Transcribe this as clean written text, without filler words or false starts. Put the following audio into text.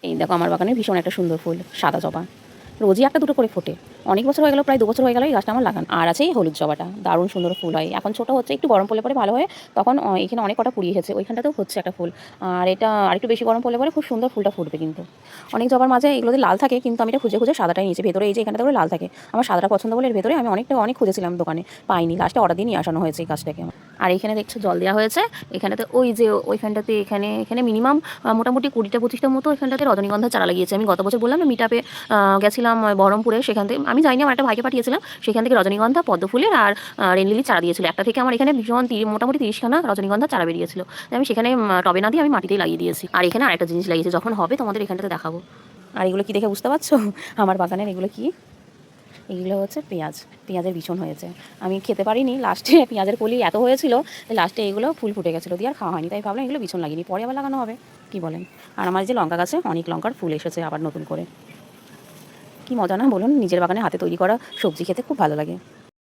এই দেখো আমার বাগানে ভীষণ একটা সুন্দর ফুল, সাদা জবা। রোজই একটা দুটো করে ফোটে। অনেক বছর হয়ে গেল, প্রায় 2 বছর হয়ে গেল এই গাছটা আমার লাগানো। আর আছে এই হলুদ জবাটা, দারুণ সুন্দর ফুল হয়। এখন ছোট হচ্ছে, একটু গরম পড়লে পরে ভালো হয়। তখন এখানে অনেক কটা কুড়িয়ে এসেছে, ওইখানটাতেও হচ্ছে একটা ফুল। আর এটা আরেকটু বেশি গরম পড়লে পরে খুব সুন্দর ফুলটা ফুটবে কিন্তু। অনেক জবার মাঝে এগুলোতে লাল থাকে, কিন্তু আমি এটা খুঁজে খুঁজে সাদাটাই নিয়েছি। ভেতরে এই যে এখানটা করে লাল থাকে, আমার সাদাটা পছন্দ বলে এর ভেতরে আমি অনেক খুঁজেছিলাম দোকানে, পাইনি। লাস্টে অর্ডার দিয়ে নিয়ে আসানো হয়েছে এই গাছটাকে আমার। আর এখানে দেখছো জল দেওয়া হয়েছে। এখানেতে ওই যে ওইখানটাতে এখানে এখানে মিনিমাম মোটামুটি 20টা-25টা মতো এখানটাতে রজনীগন্ধা চারা লাগিয়েছে। আমি গত বছর বললাম না মিট আপে গেছিলাম বহরমপুরে, সেখান থেকে আমি যাইনি, আমার একটা ভাইকে পাঠিয়েছিলাম। সেখান থেকে রজনীগন্ধা, পদ্ম ফুলের আর রেন লিলির চারা দিয়েছিল। একটা থেকে আমার এখানে ভীষণ মোটামুটি 30খানা রজনীগন্ধা চারা বেরিয়েছিল। আমি সেখানে টবে না দিয়ে আমি মাটিতেই লাগিয়ে দিয়েছি। আর এখানে আরেকটা জিনিস লাগিয়েছি, যখন হবে তোমাদের এখানটাতে দেখাবো। আর এগুলো কি দেখে বুঝতে পারছো আমার বাগানের এগুলো কি? এগুলো হচ্ছে পেঁয়াজ, পেঁয়াজের বিছন হয়েছে। আমি খেতে পারিনি, লাস্টে পেঁয়াজের কলি এত হয়েছিল, লাস্টে এগুলো ফুল ফুটে গেছিলো, দিয়ে আর খাওয়া হয়নি। তাই ভাবলাম এগুলো বিছন লাগিনি, পরে আবার লাগানো হবে, কি বলেন? আর আমার যে লঙ্কা গাছে অনেক লঙ্কার ফুল এসেছে আবার নতুন করে। কি মজা না বলুন, নিজের বাগানে হাতে তৈরি করা সবজি খেতে খুব ভালো লাগে।